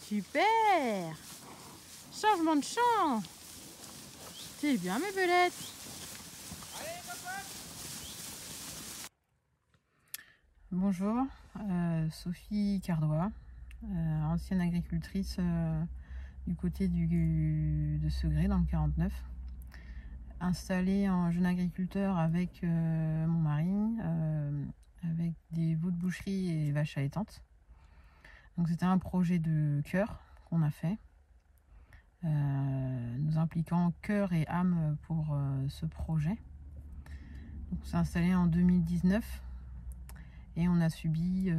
Super! Changement de champ! C'est bien mes belettes! Bonjour, Sophie Cardois, ancienne agricultrice du côté de Segré dans le 49. Installée en jeune agriculteur avec mon mari, avec des veaux de boucherie et vaches allaitantes. Donc c'était un projet de cœur qu'on a fait, nous impliquant cœur et âme pour ce projet. Donc on s'est installé en 2019 et on a subi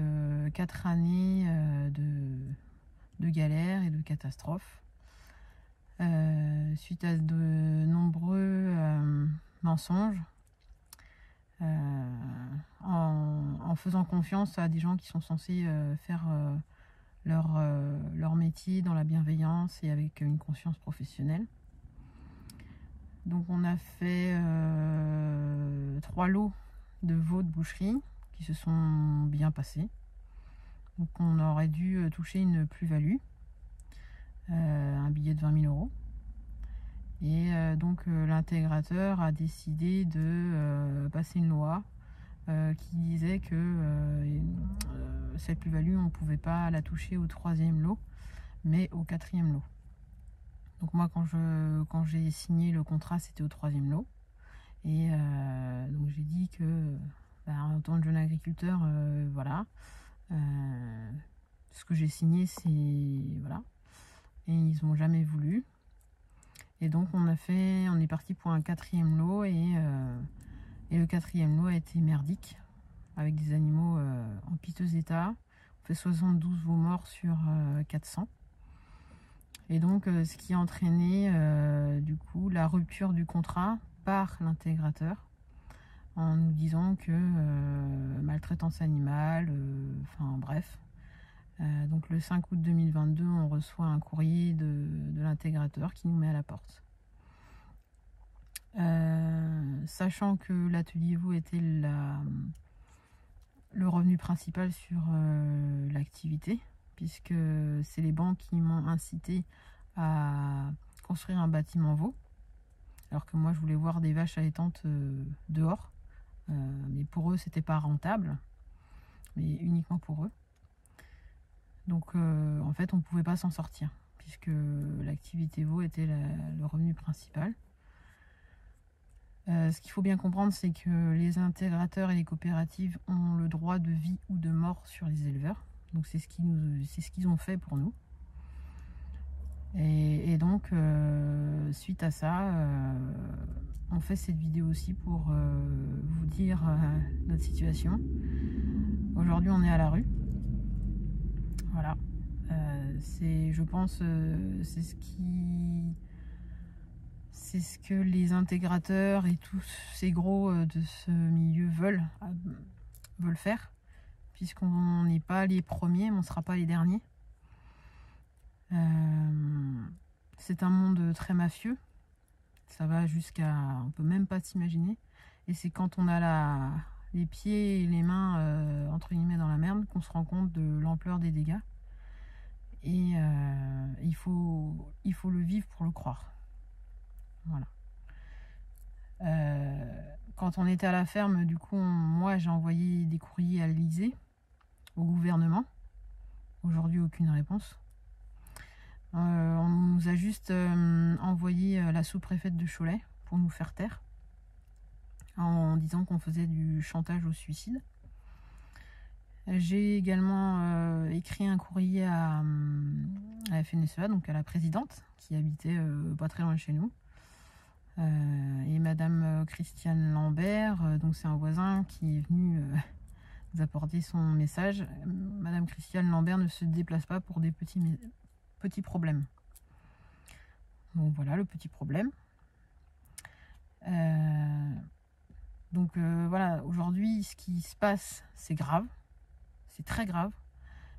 4 années de galères et de catastrophes. Suite à de nombreux mensonges, en faisant confiance à des gens qui sont censés faire leur métier dans la bienveillance et avec une conscience professionnelle. Donc on a fait 3 lots de veaux de boucherie qui se sont bien passés. Donc on aurait dû toucher une plus-value, un billet de 20 000 €. Et donc l'intégrateur a décidé de passer une loi qui disait que cette plus-value, on ne pouvait pas la toucher au 3e lot, mais au 4e lot. Donc moi, quand j'ai signé le contrat, c'était au 3e lot. Et donc j'ai dit que, en tant que jeune agriculteur, voilà, ce que j'ai signé, c'est voilà. Et ils n'ont jamais voulu. Et donc on est parti pour un 4e lot et le 4e lot a été merdique, avec des animaux en piteux état. On fait 72 veaux morts sur 400. Et donc ce qui a entraîné du coup la rupture du contrat par l'intégrateur, en nous disant que maltraitance animale, enfin bref. Donc le 5 août 2022, on reçoit un courrier de l'intégrateur qui nous met à la porte. Sachant que l'atelier veau était le revenu principal sur l'activité, puisque c'est les banques qui m'ont incité à construire un bâtiment veau, alors que moi je voulais voir des vaches allaitantes dehors, mais pour eux c'était pas rentable, mais uniquement pour eux. Donc en fait on ne pouvait pas s'en sortir, puisque l'activité veau était le revenu principal. Ce qu'il faut bien comprendre, c'est que les intégrateurs et les coopératives ont le droit de vie ou de mort sur les éleveurs. Donc c'est ce qu'ils ont fait pour nous. Et donc suite à ça, on fait cette vidéo aussi pour vous dire notre situation. Aujourd'hui on est à la rue. Voilà, je pense c'est ce que les intégrateurs et tous ces gros de ce milieu veulent faire, puisqu'on n'est pas les premiers, mais on ne sera pas les derniers. C'est un monde très mafieux, ça va jusqu'à, on peut même pas s'imaginer, et c'est quand on a les pieds et les mains entre guillemets dans la merde qu'on se rend compte de l'ampleur des dégâts, et il faut le vivre pour le croire. Voilà. Quand on était à la ferme, du coup, moi j'ai envoyé des courriers à l'Élysée, au gouvernement. Aujourd'hui, aucune réponse. On nous a juste envoyé la sous-préfète de Cholet pour nous faire taire, en disant qu'on faisait du chantage au suicide. J'ai également écrit un courrier à la FNSEA, donc à la présidente, qui habitait pas très loin de chez nous. Et madame Christiane Lambert, donc c'est un voisin qui est venu nous apporter son message. Madame Christiane Lambert ne se déplace pas pour des petits problèmes. Donc voilà le petit problème. Donc voilà, aujourd'hui ce qui se passe, c'est grave, c'est très grave.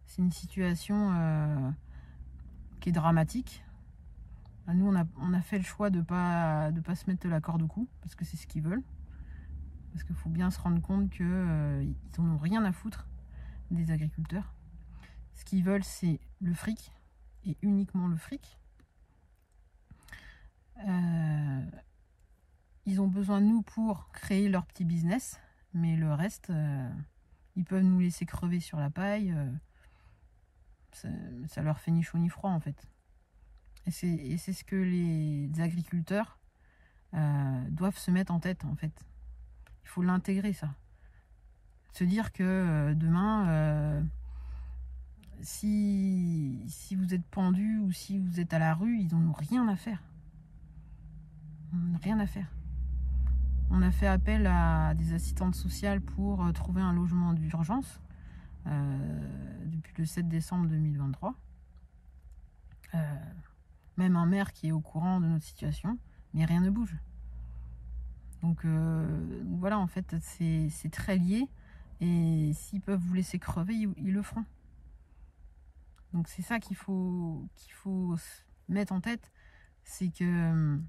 C'est une situation qui est dramatique. Nous, on a fait le choix de pas se mettre la corde au cou, parce que c'est ce qu'ils veulent. Parce qu'il faut bien se rendre compte qu'ils n'en ont rien à foutre des agriculteurs. Ce qu'ils veulent, c'est le fric, et uniquement le fric. Ils ont besoin de nous pour créer leur petit business, mais le reste, ils peuvent nous laisser crever sur la paille. Ça leur fait ni chaud ni froid en fait. Et c'est ce que les agriculteurs doivent se mettre en tête en fait. Il faut l'intégrer ça. Se dire que demain, si vous êtes pendu ou si vous êtes à la rue, ils n'ont rien à faire. Rien à faire. On a fait appel à des assistantes sociales pour trouver un logement d'urgence depuis le 7 décembre 2023. Même un maire qui est au courant de notre situation, mais rien ne bouge. Donc voilà, en fait, c'est très lié. Et s'ils peuvent vous laisser crever, ils le feront. Donc c'est ça qu'il faut mettre en tête, c'est que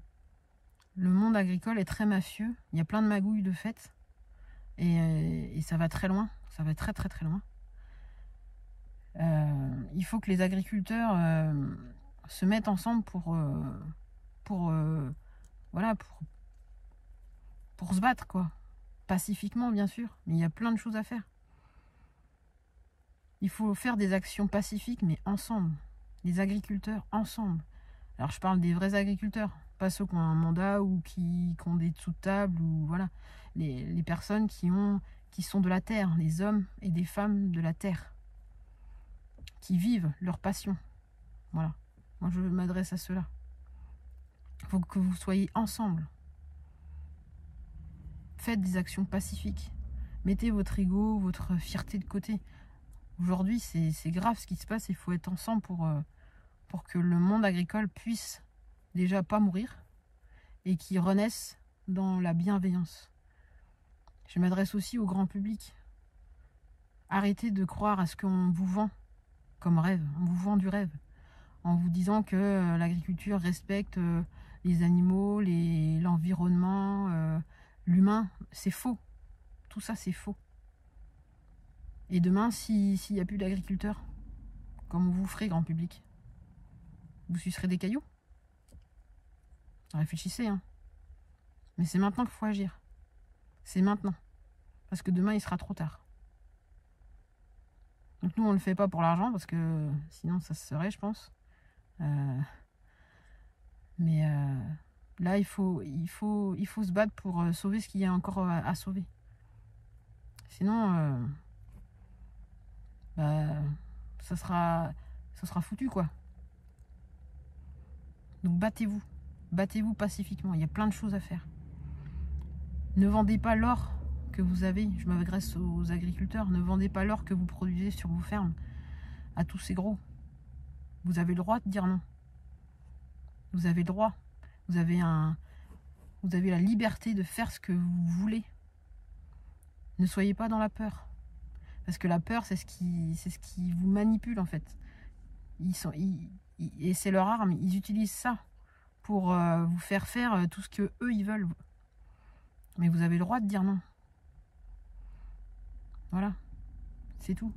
le monde agricole est très mafieux. Il y a plein de magouilles de fait. Et ça va très loin. Ça va très très très loin. Il faut que les agriculteurs se mettent ensemble pour se battre, quoi. Pacifiquement, bien sûr. Mais il y a plein de choses à faire. Il faut faire des actions pacifiques, mais ensemble. Les agriculteurs, ensemble. Alors, je parle des vrais agriculteurs. Pas ceux qui ont un mandat ou qui ont des dessous de table. Ou, voilà. Les personnes qui sont de la terre. Les hommes et des femmes de la terre. Qui vivent leur passion. Voilà. Moi, je m'adresse à ceux-là. Il faut que vous soyez ensemble. Faites des actions pacifiques. Mettez votre ego, votre fierté de côté. Aujourd'hui, c'est grave ce qui se passe. Il faut être ensemble pour que le monde agricole puisse déjà pas mourir et qu'il renaisse dans la bienveillance. Je m'adresse aussi au grand public. Arrêtez de croire à ce qu'on vous vend comme rêve. On vous vend du rêve en vous disant que l'agriculture respecte les animaux, l'environnement, l'humain. C'est faux. Tout ça, c'est faux. Et demain, s'il n'y a plus d'agriculteurs, comment vous ferez, grand public? Vous sucerez des cailloux? Réfléchissez, hein. Mais c'est maintenant qu'il faut agir. C'est maintenant. Parce que demain, il sera trop tard. Donc nous, on ne le fait pas pour l'argent, parce que sinon, ça se serait, je pense. Mais là, il faut se battre pour sauver ce qu'il y a encore à sauver. Sinon... ça sera foutu, quoi. Donc battez-vous pacifiquement. Il y a plein de choses à faire. Ne vendez pas l'or que vous avez. Je m'adresse aux agriculteurs. Ne vendez pas l'or que vous produisez sur vos fermes à tous ces gros. Vous avez le droit de dire non. Vous avez le droit. Vous avez la liberté de faire ce que vous voulez. Ne soyez pas dans la peur. Parce que la peur, c'est ce qui vous manipule, en fait. Et c'est leur arme. Ils utilisent ça pour vous faire faire tout ce que eux ils veulent. Mais vous avez le droit de dire non. Voilà. C'est tout.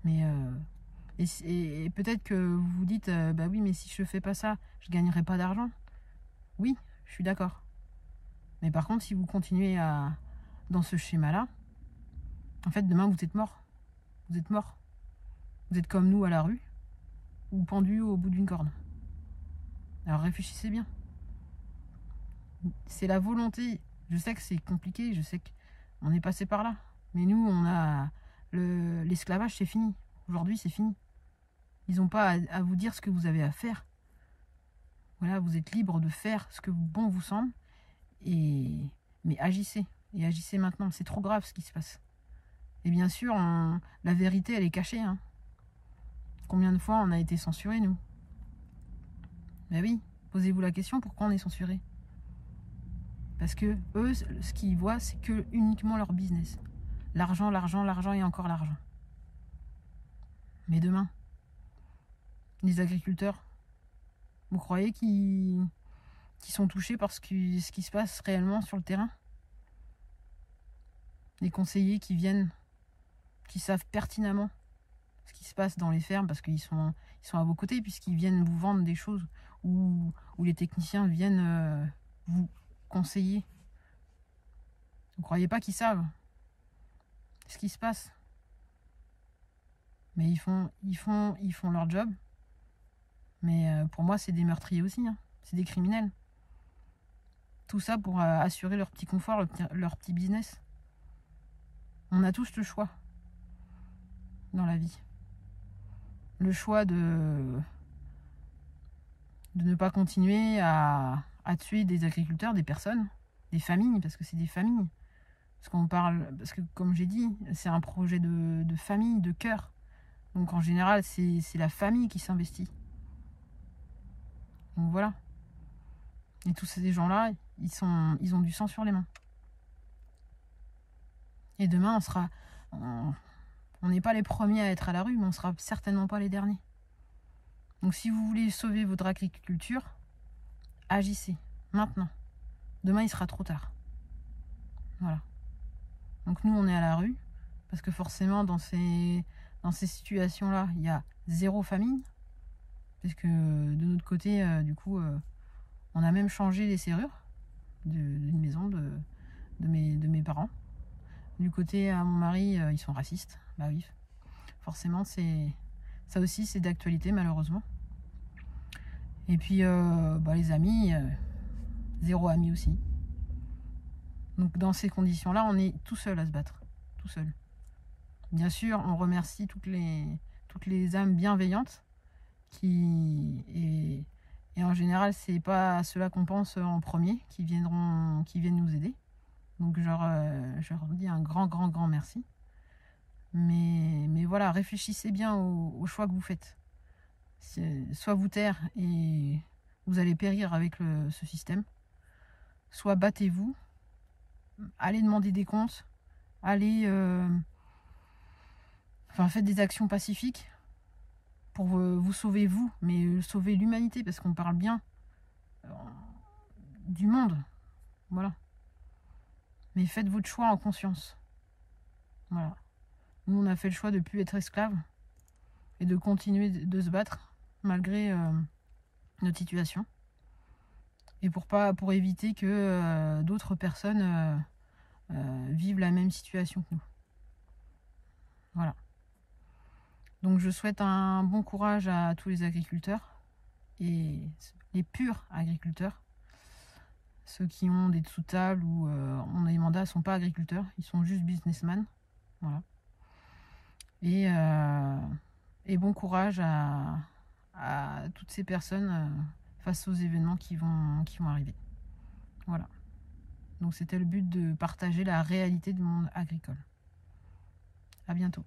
Mais et peut-être que vous vous dites, bah oui, mais si je fais pas ça, je gagnerai pas d'argent. Oui, je suis d'accord. Mais par contre, si vous continuez dans ce schéma-là, en fait, demain, vous êtes mort. Vous êtes mort. Vous êtes comme nous à la rue ou pendu au bout d'une corde. Alors réfléchissez bien. C'est la volonté. Je sais que c'est compliqué, je sais qu'on est passé par là. Mais nous, on a... L'esclavage, c'est fini. Aujourd'hui, c'est fini. Ils n'ont pas à vous dire ce que vous avez à faire. Voilà, vous êtes libre de faire ce que bon vous semble. Mais agissez. Et agissez maintenant. C'est trop grave ce qui se passe. Et bien sûr, la vérité, elle est cachée. Hein. Combien de fois on a été censurés, nous? Ben oui, posez-vous la question, pourquoi on est censurés? Parce que eux, ce qu'ils voient, c'est que uniquement leur business. L'argent, l'argent, l'argent et encore l'argent. Mais demain, les agriculteurs, vous croyez qu'ils sont touchés par ce qui se passe réellement sur le terrain? Les conseillers qui viennent, qui savent pertinemment ce qui se passe dans les fermes, parce qu'ils sont à vos côtés, puisqu'ils viennent vous vendre des choses, ou les techniciens viennent vous conseiller. Vous ne croyez pas qu'ils savent ce qui se passe? Mais ils font leur job. Mais pour moi, c'est des meurtriers aussi, hein. C'est des criminels. Tout ça pour assurer leur petit confort, leur petit business. On a tous le choix dans la vie. Le choix de ne pas continuer à tuer des agriculteurs, des personnes, des familles, parce que c'est des familles. Parce que comme j'ai dit, c'est un projet de famille, de cœur. Donc en général, c'est la famille qui s'investit. Donc voilà. Et tous ces gens-là, ils ont du sang sur les mains. Et demain, on n'est pas les premiers à être à la rue, mais on sera certainement pas les derniers. Donc si vous voulez sauver votre agriculture, agissez maintenant. Demain, il sera trop tard. Voilà. Donc nous, on est à la rue, parce que forcément, dans ces situations-là, il y a 0 famille. Parce que de notre côté, du coup, on a même changé les serrures d'une maison de mes parents. Du côté à mon mari, ils sont racistes. Bah oui, forcément, ça aussi, c'est d'actualité, malheureusement. Et puis, les amis, 0 amis aussi. Donc dans ces conditions-là, on est tout seul à se battre. Tout seul. Bien sûr, on remercie toutes les âmes bienveillantes et en général, c'est pas ceux-là qu'on pense en premier qui viennent nous aider. Donc je leur dis un grand merci. Mais voilà, réfléchissez bien au choix que vous faites. Soit vous taire et vous allez périr avec ce système, soit battez-vous, allez demander des comptes, allez faites des actions pacifiques pour vous sauver vous, mais sauver l'humanité, parce qu'on parle bien du monde. Voilà. Mais faites votre choix en conscience. Voilà. Nous, on a fait le choix de ne plus être esclaves et de continuer de se battre malgré notre situation. Et pour éviter que d'autres personnes vivent la même situation que nous. Voilà. Donc je souhaite un bon courage à tous les agriculteurs et les purs agriculteurs. Ceux qui ont des dessous-tables ou ont des mandats ne sont pas agriculteurs, ils sont juste businessmen. Voilà. Et bon courage à toutes ces personnes face aux événements qui vont arriver. Voilà. Donc c'était le but de partager la réalité du monde agricole. À bientôt.